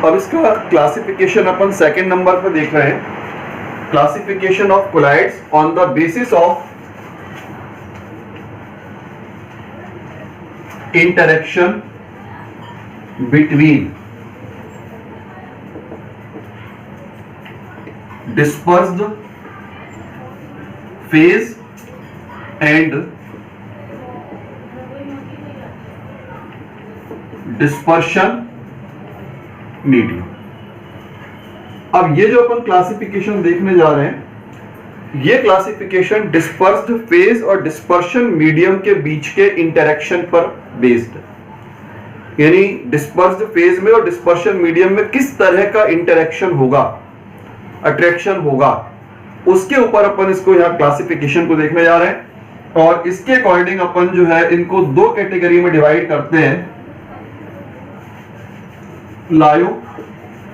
अब इसका क्लासिफिकेशन अपन second number पर देख रहे हैं। Classification of colloids on the basis of interaction between dispersed phase and dispersion medium। अब ये जो अपन क्लासिफिकेशन देखने जा रहे हैं, ये क्लासिफिकेशन डिस्पर्स्ड फेज और डिस्पर्शन मीडियम के बीच के इंटरेक्शन पर बेस्ड है। यानी डिस्पर्स्ड फेज में और डिस्पर्शन मीडियम में किस तरह का इंटरेक्शन होगा, अट्रैक्शन होगा, उसके ऊपर अपन इसको यहां क्लासिफिकेशन को देखने जा रहे हैं। और इसके अकॉर्डिंग अपन जो है इनको दो कैटेगरी में डिवाइड करते हैं, लायोफिलिक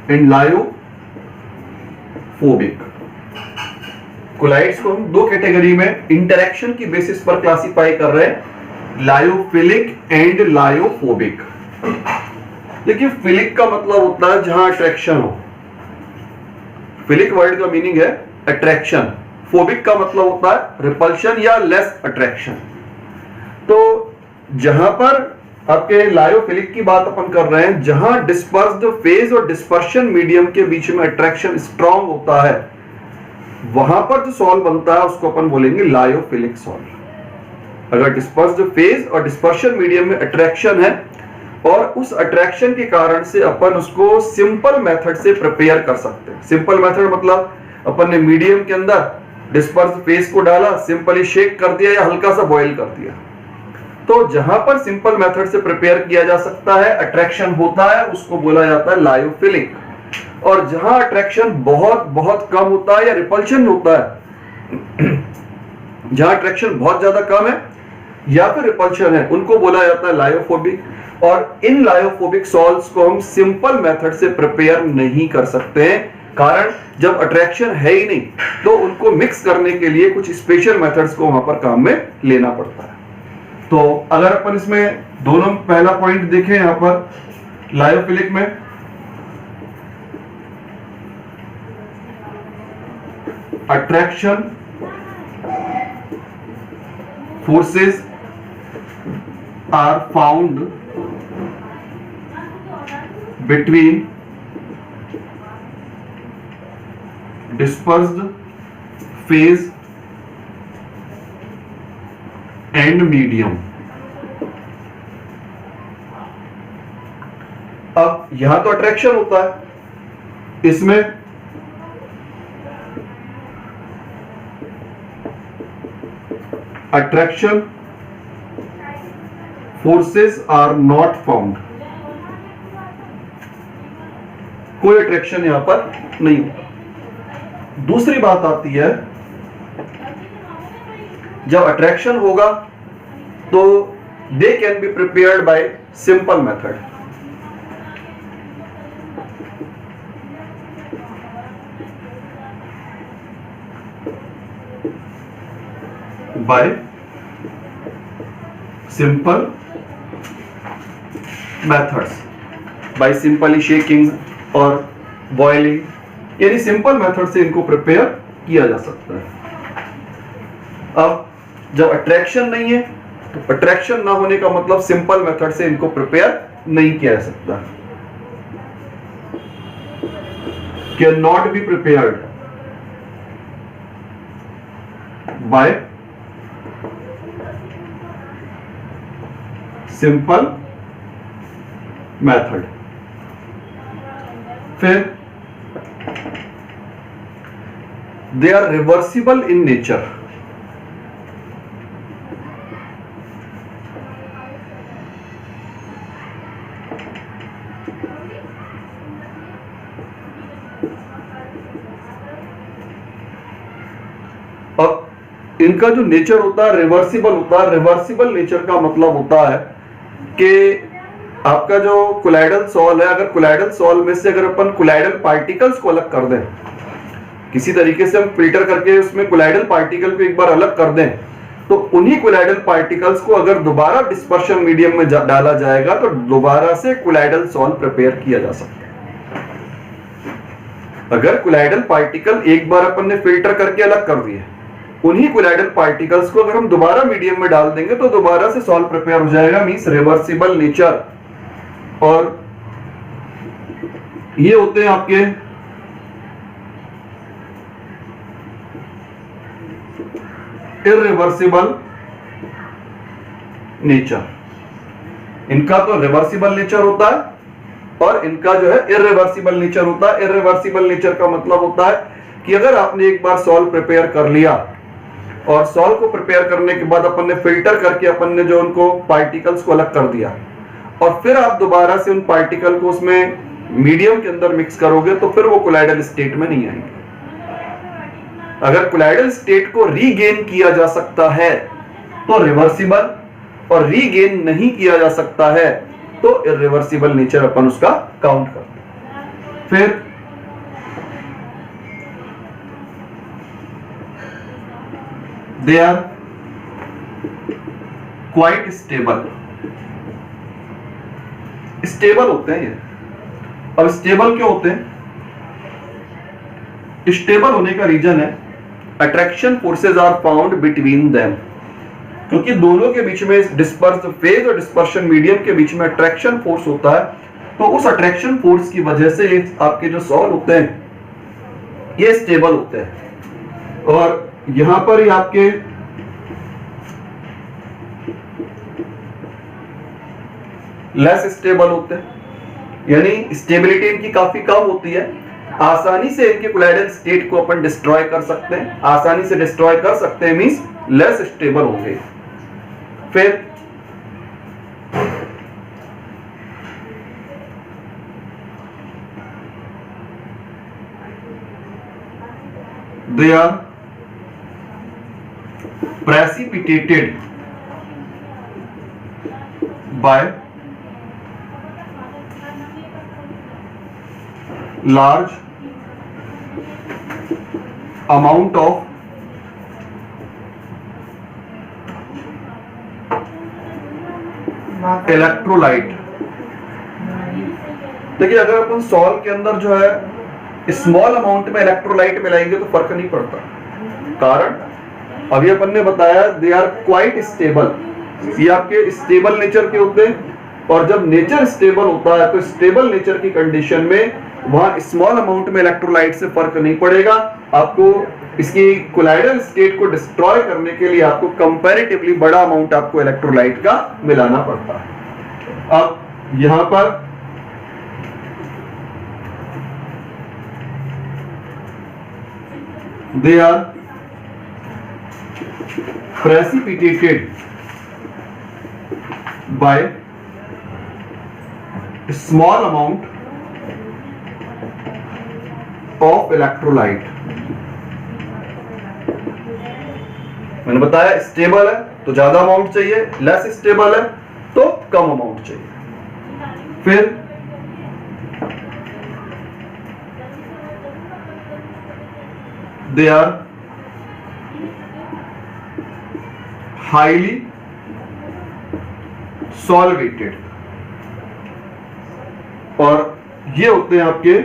एंड लायोफोबिक। कोलाइड्स को हम दो कैटेगरी में इंटरेक्शन की बेसिस पर क्लासिफाई कर रहे हैं, लायोफिलिक एंड लायोफोबिक। देखिए, फिलिक का मतलब होता है जहां अट्रैक्शन हो। फिलिक वर्ड का मीनिंग है अट्रैक्शन। फोबिक का मतलब होता है रिपल्शन या लेस अट्रैक्शन। तो जहां पर आपके लायोफिलिक की बात अपन कर रहे हैं, जहां डिस्पर्स्ड फेज और डिस्पर्शन मीडियम के बीच में अट्रैक्शन स्ट्रांग होता है, वहां पर जो सॉल्व बनता है उसको अपन बोलेंगे लायोफिलिक सॉल्व। अगर डिस्पर्स्ड फेज और डिस्पर्शन मीडियम में अट्रैक्शन है और उस अट्रैक्शन के कारण से अपन उसको सिंपल मेथड से प्रिपेयर कर सकते हैं। सिंपल मेथड मतलब अपन ने मीडियम के अंदर डिस्पर्स्ड फेज को डाला, सिंपली शेक कर दिया या हल्का सा बॉईल कर दिया। तो जहां पर सिंपल मेथड से प्रिपेयर किया जा सकता है, अट्रैक्शन होता है, उसको बोला जाता है लायोफिलिक। और जहां अट्रैक्शन बहुत बहुत कम होता है या रिपल्शन होता है, जहां अट्रैक्शन बहुत ज्यादा कम है या फिर रिपल्शन है, उनको बोला जाता है लायोफोबिक। और इन लायोफोबिक सॉल्व्स को हम सिंपल मेथड से प्रिपेयर नहीं कर सकते हैं, कारण जब अट्रैक्शन है ही नहीं तो उनको मिक्स करने के लिए कुछ स्पेशल मेथड्स को वहां पर काम में लेना पड़ता है। तो अगर अपन इसमें दोनों पहला पॉइंट देखें, यहां पर लायोफिलिक में attraction forces are found between dispersed phase and medium। अब यहां तो अट्रैक्शन होता है, इसमें attraction forces are not found, कोई अट्रैक्शन यहां पर नहीं होता। दूसरी बात आती है, जब अट्रैक्शन होगा तो they can be prepared by simple method. Bye simple methods, by simply shaking और बॉइलिंग, यानी सिंपल मेथड से इनको प्रिपेयर किया जा सकता है। अब जब अट्रैक्शन नहीं है तो अट्रैक्शन ना होने का मतलब सिंपल मेथड से इनको प्रिपेयर नहीं किया जा सकता, can not be prepared by simple method. फिर they are reversible in nature. अब इनका जो नेचर होता है रिवर्सिबल होता है। रिवर्सिबल नेचर का मतलब होता है कि आपका जो कोलाइडल सॉल है, अगर कोलाइडल सॉल में से अगर अपन कोलाइडल पार्टिकल्स को अलग कर दें, किसी तरीके से हम फिल्टर करके उसमें कोलाइडल पार्टिकल को एक बार अलग कर दें, तो उन्हीं कोलाइडल पार्टिकल्स को अगर दोबारा डिस्पर्शन मीडियम में डाला जाएगा तो दोबारा से कोलाइडल सॉल्ट प्रिपेयर किया जा सकता है। अगर कोलाइडल पार्टिकल एक बार अपन ने फिल्टर करके अलग कर दिए, उन्हीं कोलाइडल पार्टिकल्स को अगर हम दोबारा मीडियम में डाल देंगे तो दोबारा से सॉल्ट प्रिपेयर हो जाएगा, मींस रिवर्सिबल नेचर। और ये होते हैं आपके इररिवर्सिबल नेचर। इनका तो रिवर्सिबल नेचर होता है और इनका जो है इररिवर्सिबल नेचर होता है। इररिवर्सिबल नेचर का मतलब होता है कि अगर आपने एक बार सॉल्ट प्रिपेयर कर लिया और सॉल्ट को प्रिपेयर करने के बाद अपन ने फिल्टर करके अपन ने जो उनको पार्टिकल्स को अलग कर दिया और फिर आप दोबारा से उन पार्टिकल को उसमें मीडियम के अंदर मिक्स करोगे तो फिर वो कोलाइडल स्टेट में नहीं आएंगे। अगर कोलाइडल स्टेट को रीगेन किया जा सकता है तो रिवर्सिबल, और रीगेन नहीं किया जा सकता है तो इररिवर्सिबल नेचर अपन उसका काउंट करते हैं। फिर they are quite stable. Stable होते हैं ये। अब स्टेबल क्यों होते हैं? स्टेबल होने का रीजन है attraction forces are found between them, क्योंकि दोनों के बीच में डिस्पर्स फेज और डिस्पर्शन मीडियम के बीच में अट्रैक्शन फोर्स होता है। तो उस अट्रैक्शन फोर्स की वजह से आपके जो सॉल्ट होते हैं ये स्टेबल होते हैं। और यहां पर ही आपके लेस स्टेबल होते हैं, यानी स्टेबिलिटी इनकी काफी कम होती है। आसानी से इनके कोलाइडल स्टेट को अपन डिस्ट्रॉय कर सकते हैं, आसानी से डिस्ट्रॉय कर सकते हैं, मींस लेस स्टेबल होंगे। फिर they are precipitated by large amount of electrolyte. देखिए अगर अपन सॉल्ट के अंदर जो है स्मॉल अमाउंट में इलेक्ट्रोलाइट मिलाएंगे तो फर्क नहीं पड़ता। कारण अभी अपन ने बताया दे आर क्वाइट स्टेबल, ये आपके स्टेबल नेचर के होते हैं। और जब नेचर स्टेबल होता है तो स्टेबल नेचर की कंडीशन में वहां स्मॉल अमाउंट में इलेक्ट्रोलाइट से फर्क नहीं पड़ेगा। आपको इसकी कोलाइडल स्टेट को डिस्ट्रॉय करने के लिए आपको कंपैरेटिवली बड़ा अमाउंट आपको इलेक्ट्रोलाइट का मिलाना पड़ता है। अब यहां पर they are precipitated by small amount of electrolyte. मैंने बताया स्टेबल है तो ज्यादा अमाउंट चाहिए, लेस स्टेबल है तो कम अमाउंट चाहिए। फिर दे आर हाईली सॉल्वेटेड, और ये होते हैं आपके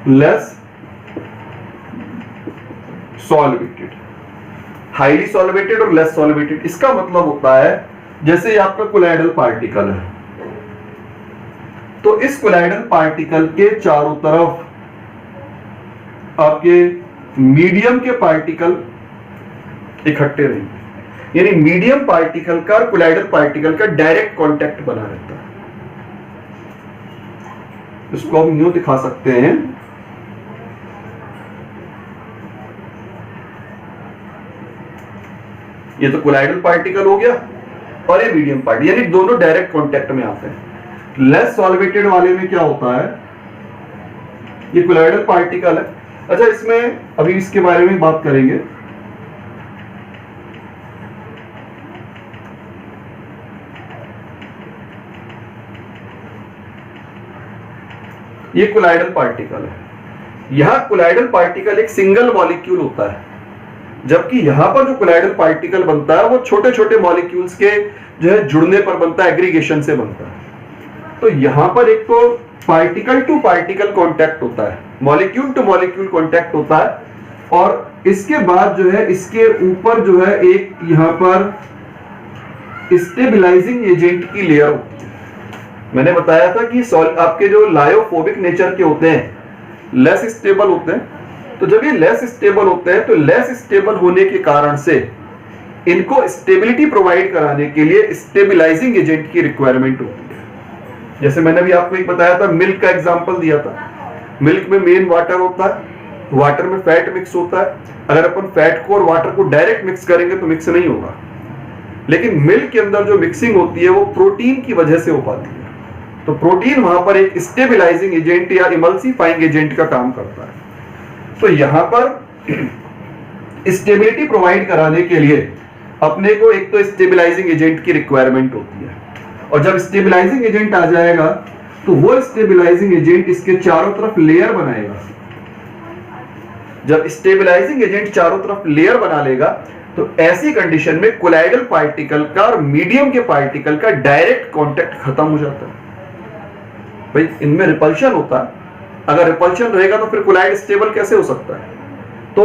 लेस सॉल्वेटेड। हाईली सॉल्वेटेड और लेस सॉल्वेटेड, इसका मतलब होता है जैसे ये आपका कोलाइडल पार्टिकल है तो इस कोलाइडल पार्टिकल के चारों तरफ आपके मीडियम के पार्टिकल इकट्ठे रहेंगे, यानी मीडियम पार्टिकल का और कोलाइडल पार्टिकल का डायरेक्ट कांटेक्ट बना रहता है। इसको हम यूं दिखा सकते हैं, ये तो कोलाइडल पार्टिकल हो गया और ये मीडियम पार्टिकल, यानी दोनों डायरेक्ट कांटेक्ट में आते हैं। लेस सॉल्वेटेड वाले में क्या होता है, ये कोलाइडल पार्टिकल है। अच्छा, इसमें अभी इसके बारे में बात करेंगे। ये कोलाइडल पार्टिकल है। यहां कोलाइडल पार्टिकल एक सिंगल मॉलिक्यूल होता है, जबकि यहां पर जो कोलाइडल पार्टिकल बनता है वो छोटे छोटे मॉलिक्यूल्स के जो है जुड़ने पर बनता है, एग्रीगेशन से बनता है। तो यहां पर एक तो पार्टिकल टू पार्टिकल कांटेक्ट होता है, मॉलिक्यूल टू मॉलिक्यूल कांटेक्ट होता है, और इसके बाद जो है इसके ऊपर जो है एक यहां पर स्टेबलाइजिंग एजेंट की लेयर होती है। मैंने बताया था कि आपके जो लायोफोबिक नेचर के होते हैं, लेस स्टेबल होते हैं। तो जब ये लेस स्टेबल होते हैं तो लेस स्टेबल होने के कारण से इनको स्टेबिलिटी प्रोवाइड कराने के लिए स्टेबलाइजिंग एजेंट की रिक्वायरमेंट होती है। जैसे मैंने भी आपको एक बताया था, मिल्क का एग्जांपल दिया था। मिल्क में मेन वाटर होता है, वाटर में फैट मिक्स होता है। अगर अपन फैट को और वाटर को डायरेक्ट मिक्स करेंगे तो मिक्स नहीं होगा, लेकिन मिल्क के अंदर जो मिक्सिंग होती है वो प्रोटीन की वजह से हो पाती है। तो प्रोटीन वहां पर एक स्टेबलाइजिंग एजेंट या इमल्सिफाइंग एजेंट का काम करता है। तो यहां पर स्टेबिलिटी प्रोवाइड कराने के लिए अपने को एक तो स्टेबलाइजिंग एजेंट की रिक्वायरमेंट होती है, और जब स्टेबलाइजिंग एजेंट आ जाएगा तो वो स्टेबलाइजिंग एजेंट इसके चारों तरफ लेयर बनाएगा। जब स्टेबलाइजिंग एजेंट चारों तरफ लेयर बना लेगा तो ऐसी कंडीशन में कोलाइडल पार्टिकल का और मीडियम के पार्टिकल का डायरेक्ट कांटेक्ट खत्म हो जाता है। भाई इनमें रिपल्शन होता है, अगर रिपल्शन रहेगा तो फिर कोलाइड स्टेबल कैसे हो सकता है? तो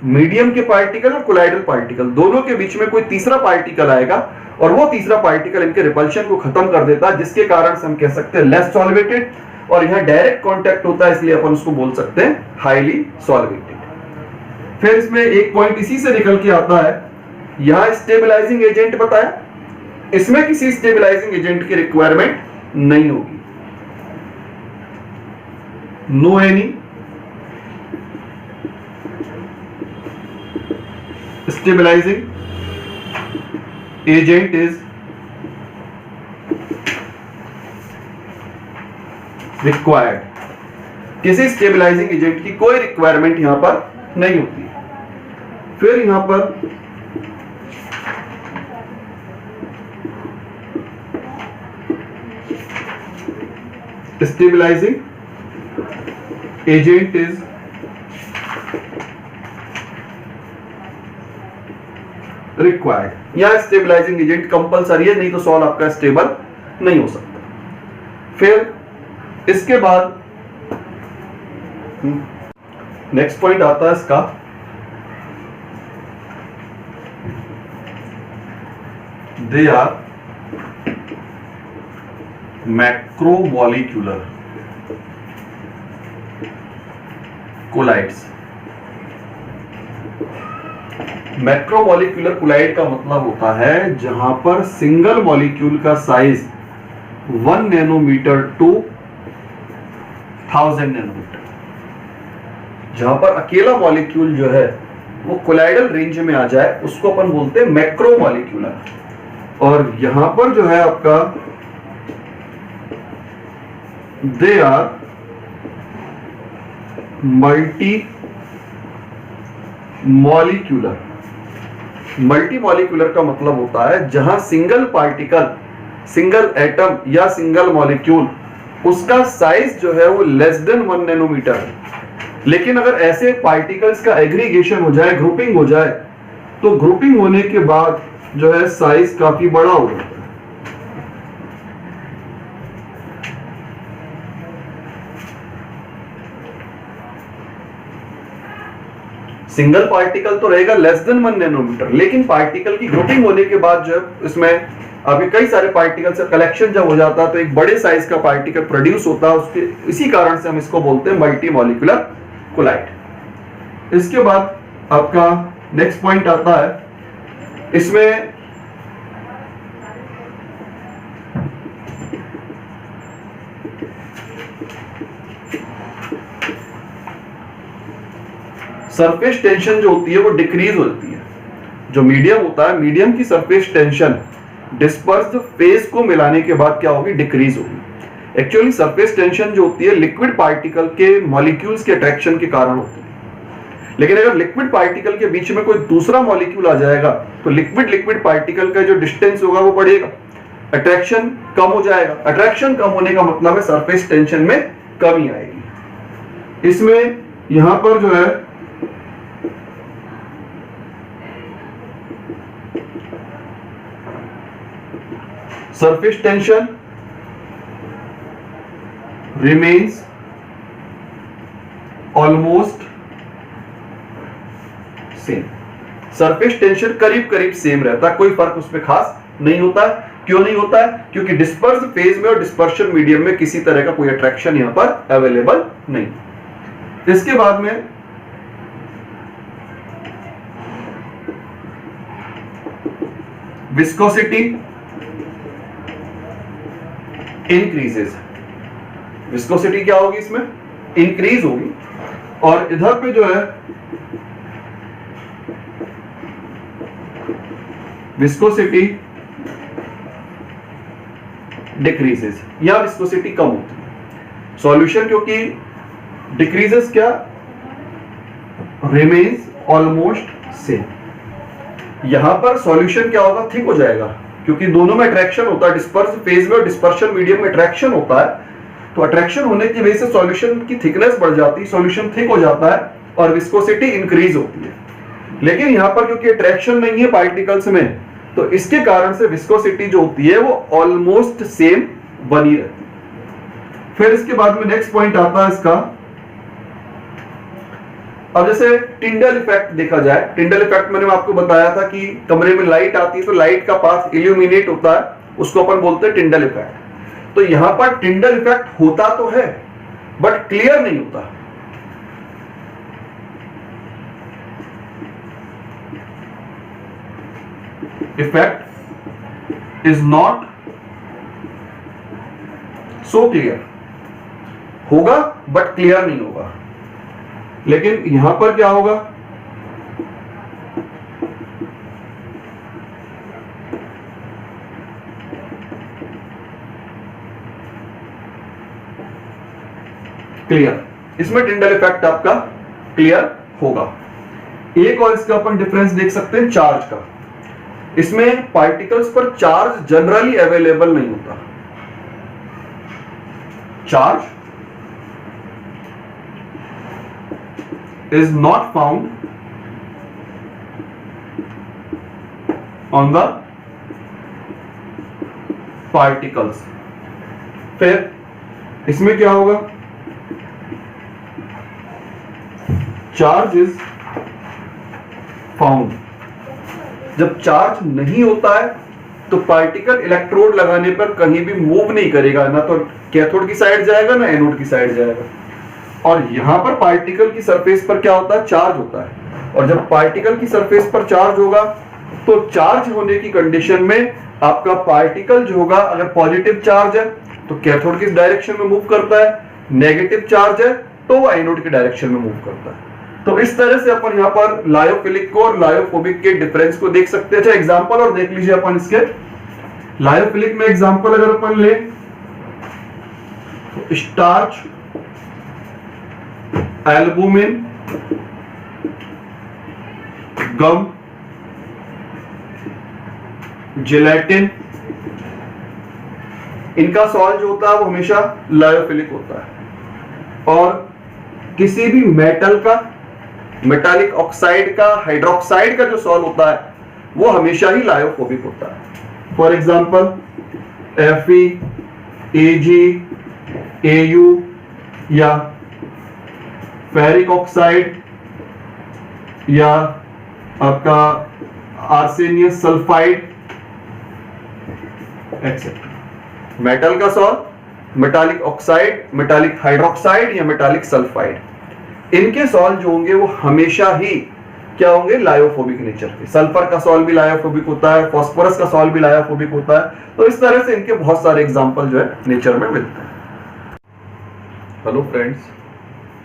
मीडियम के पार्टिकल और कोलाइडल पार्टिकल दोनों के बीच में कोई तीसरा पार्टिकल आएगा और वो तीसरा पार्टिकल इनके रिपल्शन को खत्म कर देता है, जिसके कारण से हम कह सकते हैं लेस सॉल्वेटेड, और यहां डायरेक्ट कांटेक्ट होता है इसलिए अपन उसको बोल सकते हैं हाईली सॉल्वेटेड। फिर इसमें एक पॉइंट इसी से निकल के आता है, यहां स्टेबलाइजिंग एजेंट बताया, इसमें किसी स्टेबलाइजिंग एजेंट की रिक्वायरमेंट नहीं होगी। No any stabilizing agent is required। किसी स्टेबलाइजिंग एजेंट की कोई रिक्वायरमेंट यहां पर नहीं होती। फिर यहां पर स्टेबलाइजिंग एजेंट इज रिक्वायर्ड। यहां स्टेबलाइजिंग एजेंट कंपलसरी है, नहीं तो सॉल्व आपका स्टेबल नहीं हो सकता। फिर इसके बाद नेक्स्ट पॉइंट आता है इसका, दे आर मैक्रोमोलिक्यूलर कोलाइड्स। मैक्रोमोलिक्यूलर कोलाइड का मतलब होता है जहां पर सिंगल मॉलिक्यूल का साइज 1 नैनोमीटर टू 1000 नैनोमीटर, जहां पर अकेला मॉलिक्यूल जो है वो कोलाइडल रेंज में आ जाए उसको अपन बोलते हैं मैक्रोमोलिक्यूलर। और यहां पर जो है आपका they are multi molecular. Multi molecular का मतलब होता है जहां सिंगल पार्टिकल, सिंगल एटम या सिंगल मॉलिक्यूल उसका साइज जो है वो लेस देन 1 नैनोमीटर है, लेकिन अगर ऐसे पार्टिकल्स का एग्रीगेशन हो जाए, ग्रुपिंग हो जाए, तो ग्रुपिंग होने के बाद जो है साइज काफी बड़ा हो जाता है। सिंगल पार्टिकल तो रहेगा लेस देन 1 नैनोमीटर, लेकिन पार्टिकल की ग्रुपिंग होने के बाद जब इसमें आपके कई सारे पार्टिकल से कलेक्शन जब हो जाता है तो एक बड़े साइज का पार्टिकल प्रोड्यूस होता है, उसके इसी कारण से हम इसको बोलते हैं मल्टी मॉलिक्यूलर कोलाइड। इसके बाद आपका नेक्स्ट पॉइंट आता है, इसमें सरफेस टेंशन जो होती है वो डिक्रीज होती है। जो मीडियम होता है, मीडियम की सरफेस टेंशन डिस्पर्स्ड फेज को मिलाने के बाद क्या होगी? डिक्रीज होगी। एक्चुअली सरफेस टेंशन जो होती है लिक्विड पार्टिकल के मॉलिक्यूल्स के अट्रैक्शन के कारण होती है, लेकिन अगर लिक्विड पार्टिकल के बीच में कोई दूसरा मॉलिक्यूल आ जाएगा तो लिक्विड लिक्विड पार्टिकल का जो डिस्टेंस होगा वो बढ़ेगा, अट्रैक्शन कम हो जाएगा। अट्रैक्शन कम होने का मतलब है सरफेस टेंशन में कमी आएगी। इसमें यहां पर जो है surface tension remains almost same. Surface tension करीब करीब सेम रहता है, कोई फर्क उसमें खास नहीं होता है। क्यों नहीं होता है? क्योंकि डिस्पर्स फेज में और डिस्पर्शन मीडियम में किसी तरह का कोई अट्रैक्शन यहां पर अवेलेबल नहीं। इसके बाद में विस्कोसिटी इंक्रीजेस। विस्कोसिटी क्या होगी? इसमें इंक्रीज होगी। और इधर पे जो है विस्कोसिटी डिक्रीजेस या विस्कोसिटी कम होती है। सॉल्यूशन क्योंकि डिक्रीजेस क्या, रिमेन्स ऑलमोस्ट सेम। यहां पर सॉल्यूशन क्या होगा? थिक हो जाएगा, क्योंकि दोनों में अट्रैक्शन होता है। डिस्पर्स फेज में और डिस्पर्शन मीडियम में अट्रैक्शन होता है, तो अट्रैक्शन होने की वजह से सॉल्यूशन की थिकनेस बढ़ जाती है, सॉल्यूशन थिक हो जाता है और विस्कोसिटी इंक्रीज होती है। लेकिन यहां पर क्योंकि अट्रैक्शन नहीं है पार्टिकल्स में, तो इसके कारण से विस्कोसिटी जो होती है वो ऑलमोस्ट सेम बनी रहती है। फिर इसके बाद में नेक्स्ट पॉइंट आता है इसका, अब जैसे टिंडल इफेक्ट देखा जाए। टिंडल इफेक्ट मैंने आपको बताया था कि कमरे में लाइट आती है तो लाइट का पाथ इल्यूमिनेट होता है, उसको अपन बोलते हैं टिंडल इफेक्ट। तो यहां पर टिंडल इफेक्ट होता तो है बट क्लियर नहीं होता। Effect is not so clear. होगा बट क्लियर नहीं होगा। लेकिन यहां पर क्या होगा? क्लियर। इसमें टिंडल इफेक्ट आपका क्लियर होगा। एक और इसका अपन डिफरेंस देख सकते हैं चार्ज का। इसमें पार्टिकल्स पर चार्ज जनरली अवेलेबल नहीं होता। Charge is not found on the particles। फिर इसमें क्या होगा? Charge is found. जब चार्ज नहीं होता है तो पार्टिकल इलेक्ट्रोड लगाने पर कहीं भी मूव नहीं करेगा, ना तो कैथोड की साइड जाएगा ना एनोड की साइड जाएगा। और यहां पर पार्टिकल की सरफेस पर क्या होता है? चार्ज होता है। और जब पार्टिकल की सरफेस पर चार्ज होगा तो चार्ज होने की कंडीशन में आपका पार्टिकल जो होगा, अगर पॉजिटिव चार्ज है तो कैथोड की डायरेक्शन में मूव करता है, नेगेटिव चार्ज है तो वो एनोड की डायरेक्शन में मूव करता है। तो इस तरह से अपन यहां पर लायोफिलिक को और लायोफोबिक के डिफरेंस को देख सकते हैं। अच्छा एग्जांपल और देख लीजिए अपन इसके। लायोफिलिक में एग्जांपल अगर अपन ले, स्टार्च, एल्बुमिन, गम, जिलेटिन, इनका सॉल्ट जो होता है वो हमेशा लायोफिलिक होता है। और किसी भी मेटल का, मेटालिक ऑक्साइड का, हाइड्रोक्साइड का जो सॉल्ट होता है वो हमेशा ही लायोफोबिक होता है। For example Fe, Ag, Au या फेरिक ऑक्साइड या आपका आर्सेनियस सल्फाइड एक्सेट्रा। मेटल का salt, metallic oxide, metallic hydroxide या मेटालिक सल्फाइड, इनके सॉल्ट जो होंगे वो हमेशा ही क्या होंगे? लायोफोबिक नेचर के। सल्फर का सॉल्ट भी लायोफोबिक होता है, फास्फोरस का सॉल्ट भी लायोफोबिक होता है। तो इस तरह से इनके बहुत सारे एग्जांपल जो है नेचर में मिलते हैं। Hello friends,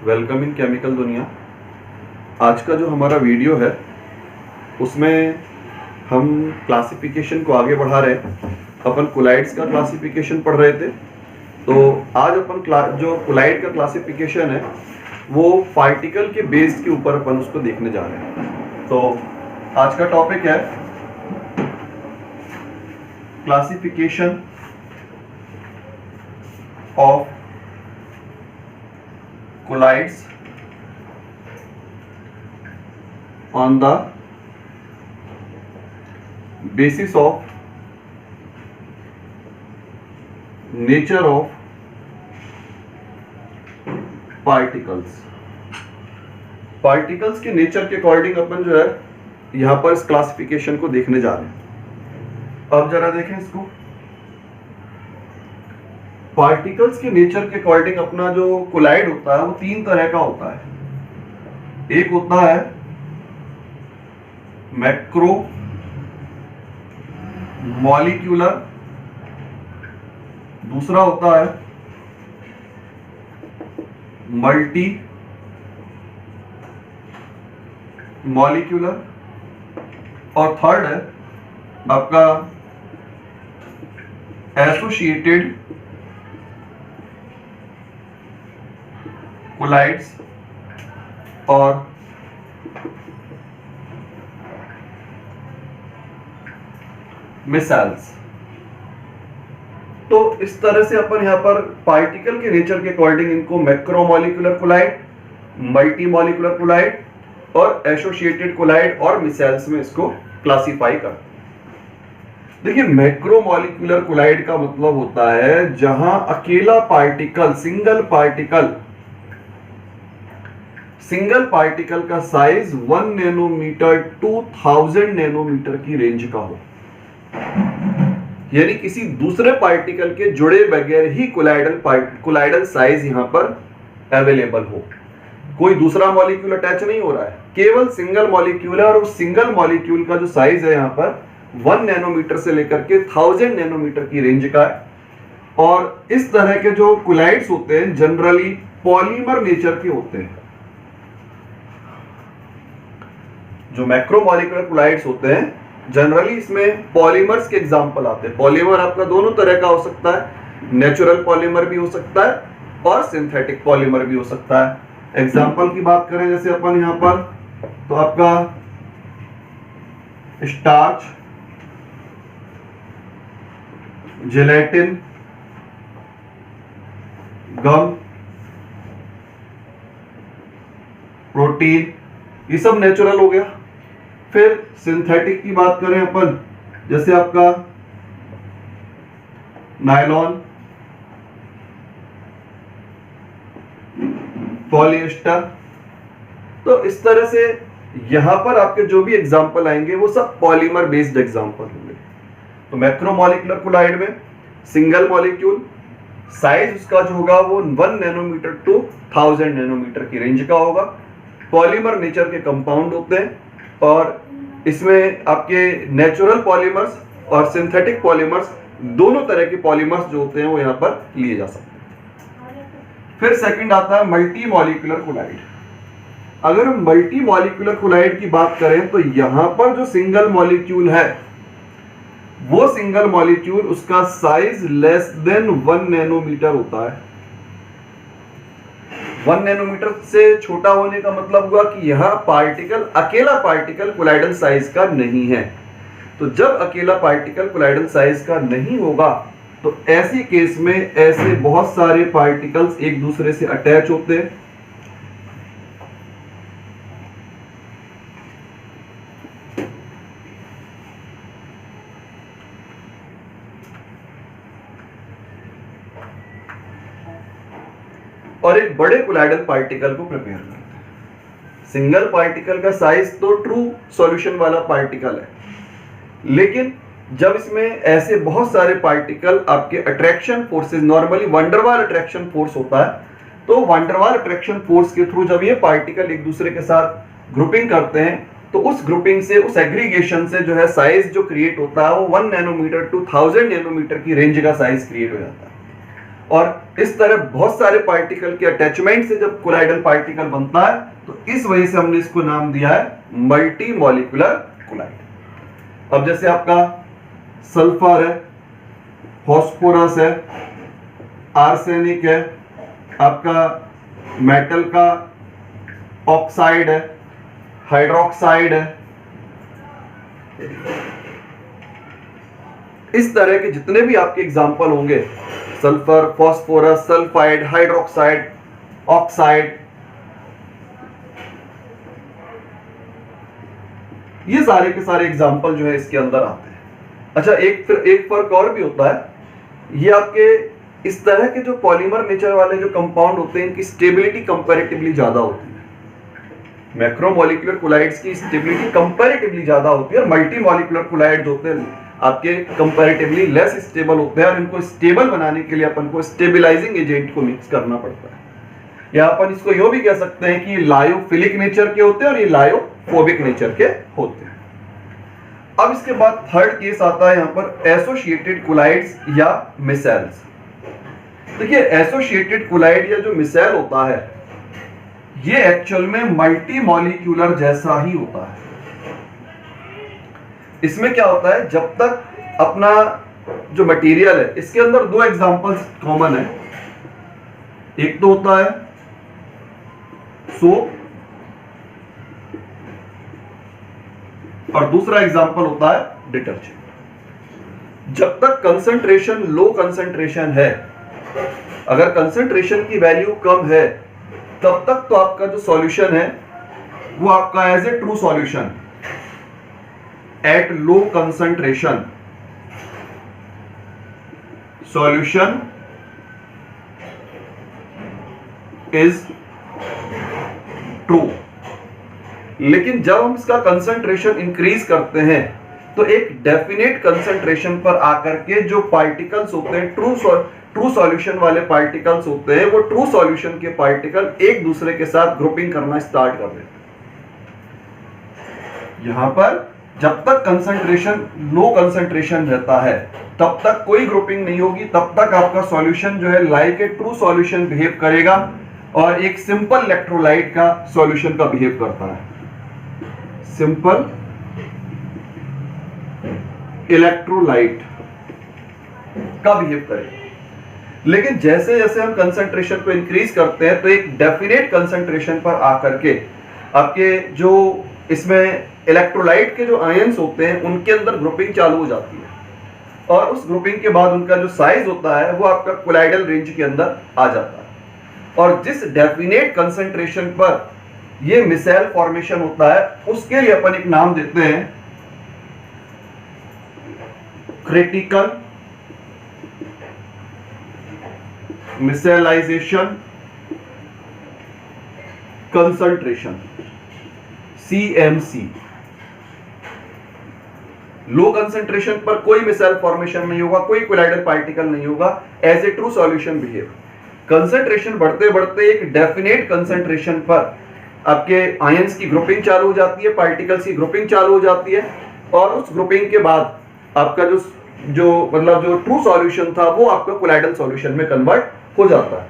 welcome in chemical दुनिया। आज का जो हमारा वीडियो है उसमें हम क्लासिफिकेशन को आगे बढ़ा रहे हैं। अपन कोलाइड्स का क्लासिफिकेशन पढ़ रहे थे, तो आज अपन जो कोलाइड का क्लासिफिकेशन है वो पार्टिकल के बेस के ऊपर अपन उसको देखने जा रहे हैं। तो आज का टॉपिक है classification of collides on the basis of nature of particles. Particles के नेचर के अकॉर्डिंग अपन जो है यहां पर इस क्लासिफिकेशन को देखने जा रहे हैं। अब जरा देखें इसको। पार्टिकल्स के नेचर के अकॉर्डिंग अपना जो कोलाइड होता है वो तीन तरह का होता है। एक होता है मैक्रो मॉलिक्यूलर, दूसरा होता है मल्टी मॉलिक्यूलर, और थर्ड है आपका एसोसिएटेड कोलाइड्स और मिसाइल्स। तो इस तरह से अपन यहां पर पार्टिकल के नेचर के अकॉर्डिंग इनको macromolecular colloid, multi molecular colloid और एसोसिएटेड कोलाइड और मिसाइल्स में इसको क्लासिफाई करते हैं। देखिए, मैक्रोमोलिकुलर कोलाइड का मतलब होता है जहां अकेला पार्टिकल, सिंगल पार्टिकल का साइज 1 नैनोमीटर टू 1000 नैनोमीटर की रेंज का हो, यानी किसी दूसरे पार्टिकल के जुड़े बगैर ही कोलाइडल साइज यहां पर अवेलेबल हो। कोई दूसरा मॉलिक्यूल अटैच नहीं हो रहा है, केवल सिंगल मॉलिक्यूल है, और उस सिंगल मॉलिक्यूल का जो साइज है यहां पर 1 नैनोमीटर से लेकर के 1000 नैनोमीटर की रेंज का है। और इस तरह के जो कोलाइड्स होते हैं जनरली पॉलीमर नेचर के होते हैं। जो मैक्रोमोलिकुलर कोलाइड्स होते हैं जनरली इसमें पॉलीमर्स के एग्जांपल आते हैं। पॉलीमर आपका दोनों तरह का हो सकता है, नेचुरल पॉलीमर भी हो सकता है और सिंथेटिक पॉलीमर भी हो सकता है। एग्जांपल की बात करें जैसे अपन यहां पर, तो आपका स्टार्च, जेलेटिन, गम, प्रोटीन, ये सब नेचुरल हो गया। फिर सिंथेटिक की बात करें अपन, जैसे आपका नायलॉन, पॉलिएस्टर। तो इस तरह से यहां पर आपके जो भी एग्जांपल आएंगे वो सब पॉलीमर बेस्ड एग्जांपल होंगे। तो मैक्रोमोलिकुलर कोलाइड में सिंगल मॉलिक्यूल, साइज उसका जो होगा वो 1 नैनोमीटर टू 1000 नैनोमीटर की रेंज का होगा। पॉलीमर नेचर के कंपाउंड होते हैं और इसमें आपके नेचुरल पॉलीमर्स और सिंथेटिक पॉलीमर्स, दोनों तरह के पॉलीमर्स जो होते हैं वो यहां पर लिए जा सकते हैं। फिर सेकंड आता है मल्टी मॉलिक्यूलर कोलाइड। अगर हम मल्टी मॉलिक्यूलर कोलाइड की बात करें तो यहां पर जो सिंगल मॉलिक्यूल है वो सिंगल मॉलिक्यूल उसका साइज लेस देन 1 नैनोमीटर होता है। 1 नैनोमीटर से छोटा होने का मतलब हुआ कि यहां पार्टिकल, अकेला पार्टिकल कोलाइडल साइज का नहीं है। तो जब अकेला पार्टिकल कोलाइडल साइज का नहीं होगा तो ऐसी केस में ऐसे बहुत सारे पार्टिकल्स एक दूसरे से अटैच होते हैं। और एक बड़े कोलाइडल पार्टिकल को प्रिपेयर करते हैं। सिंगल पार्टिकल का साइज तो ट्रू सॉल्यूशन वाला पार्टिकल है, लेकिन जब इसमें ऐसे बहुत सारे पार्टिकल आपके attraction forces, normally van der Waals attraction force होता है, तो वंडरवाल अट्रैक्शन फोर्स के थ्रू जब ये पार्टिकल एक दूसरे के साथ ग्रुपिंग करते हैं तो उस ग्रुपिंग से, उस एग्रीगेशन से जो है साइज जो क्रिएट होता है वो 1 नैनोमीटर टू 1000 नैनोमीटर की रेंज का साइज क्रिएट हो जाता है। और इस तरह बहुत सारे पार्टिकल के अटैचमेंट से जब कोलाइडल पार्टिकल बनता है तो इस वजह से हमने इसको नाम दिया है मल्टी मॉलिक्यूलर कोलाइड। अब जैसे आपका सल्फर है, फास्फोरस है, आर्सेनिक है, आपका मेटल का ऑक्साइड है, हाइड्रोक्साइड है, इस तरह के जितने भी आपके एग्जाम्पल होंगे, sulphur, phosphorus, sulphide, hydroxide, oxide, ये सारे के सारे एग्जाम्पल जो है इसके अंदर आते हैं। अच्छा, एक फर्क और भी होता है, ये आपके इस तरह के जो पॉलीमर नेचर वाले जो कंपाउंड होते हैं इनकी स्टेबिलिटी कंपैरेटिवली ज्यादा होती है। मैक्रोमोलिकुलर कोलाइड्स की स्टेबिलिटी कंपैरेटिवली ज्यादा होती है और मल्टीमोलिकुलर कोलाइड्स होते हैं आपके कंपैरेटिवली लेस स्टेबल होते हैं और इनको स्टेबल बनाने के लिए अपन को स्टेबलाइजिंग एजेंट को मिक्स करना पड़ता है। या अपन इसको यो भी कह सकते हैं कि ये लायोफिलिक नेचर के होते हैं और ये लायोफोबिक नेचर के होते हैं। अब इसके बाद थर्ड केस आता है यहां पर एसोसिएटेड कोलाइड्स या मिसेल्स। देखिए एसोसिएटेड कोलाइड या जो मिसेल होता है ये एक्चुअल में मल्टी मॉलिक्यूलर जैसा ही होता है। इसमें क्या होता है, जब तक अपना जो मटेरियल है इसके अंदर दो एग्जांपल्स कॉमन है। एक तो होता है सोप और दूसरा एग्जांपल होता है डिटर्जेंट। जब तक कंसंट्रेशन लो कंसंट्रेशन है, अगर कंसंट्रेशन की वैल्यू कम है तब तक तो आपका जो सॉल्यूशन है वो आपका as a true solution at low concentration solution is true. लेकिन जब हम इसका कंसंट्रेशन इंक्रीज करते हैं तो एक डेफिनेट कंसंट्रेशन पर आकर के जो पार्टिकल्स होते हैं ट्रू सॉल्यूशन वाले पार्टिकल्स होते हैं, वो ट्रू सॉल्यूशन के पार्टिकल एक दूसरे के साथ ग्रुपिंग करना स्टार्ट कर देते हैं। यहां पर जब तक कंसंट्रेशन लो कंसंट्रेशन रहता है तब तक कोई ग्रुपिंग नहीं होगी, तब तक आपका सॉल्यूशन जो है like a true solution behave करेगा और एक सिंपल इलेक्ट्रोलाइट का सॉल्यूशन का बिहेव करता है। सिंपल इलेक्ट्रोलाइट का बिहेव करेगा। लेकिन जैसे जैसे हम कंसंट्रेशन को इंक्रीज करते हैं तो एक डेफिनेट कंसंट्रेशन पर आकर के आपके जो इसमें इलेक्ट्रोलाइट के जो आयंस होते हैं उनके अंदर ग्रुपिंग चालू हो जाती है और उस ग्रुपिंग के बाद उनका जो साइज होता है वो आपका कोलाइडल रेंज के अंदर आ जाता है। और जिस डेफिनेट कंसंट्रेशन पर ये मिसेल फॉर्मेशन होता है उसके लिए अपन एक नाम देते हैं क्रिटिकल मिसेलाइजेशन कंसंट्रेशन, CMC। लो कंसंट्रेशन पर कोई मिसेल फॉर्मेशन नहीं होगा, कोई कोलाइडल पार्टिकल नहीं होगा, as a true solution behave. Concentration बढ़ते बढ़ते एक डेफिनेट कंसंट्रेशन पर आपके आयंस की ग्रुपिंग चालू हो जाती है, पार्टिकल्स की ग्रुपिंग चालू हो जाती है और उस ग्रुपिंग के बाद आपका जो ट्रू सॉल्यूशन था वो आपका कोलाइडल सॉल्यूशन में कन्वर्ट हो जाता है।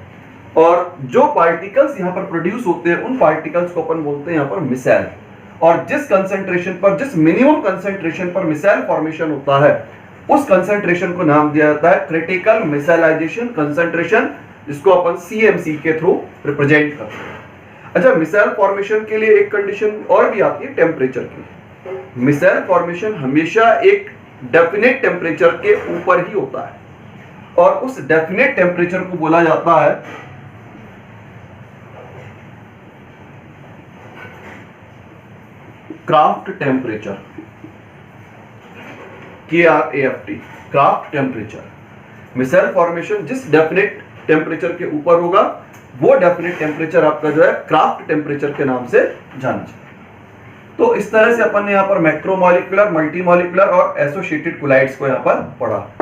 और जो पार्टिकल्स यहां पर प्रोड्यूस होते हैं उन पार्टिकल्स को अपन बोलते हैं यहां पर मिसेल। और जिस कंसंट्रेशन पर, जिस मिनिमम कंसंट्रेशन पर मिसेल फॉर्मेशन होता है उस कंसंट्रेशन को नाम दिया जाता है क्रिटिकल मिसेलाइजेशन कंसंट्रेशन, जिसको अपन CMC के थ्रू रिप्रेजेंट करते हैं। अच्छा, मिसेल फॉर्मेशन के लिए एक कंडीशन और भी आती है टेम्परेचर की। मिसेल फॉर्मेशन हमेशा एक डेफिनेट टेम्परेचर के ऊपर ही होता है और उस डेफिनेट टेम्परेचर को बोला जाता है Kraft temperature, KRAFT, Kraft temperature. Micelle formation जिस डेफिनेट टेम्परेचर के ऊपर होगा वो डेफिनेट टेम्परेचर आपका जो है क्राफ्ट टेम्परेचर के नाम से जाना जाता है। तो इस तरह से अपन ने यहाँ पर मैक्रोमोलिकुलर, मल्टीमोलिकुलर और एसोसिएटेड कोलाइड्स को यहाँ पर पढ़ा।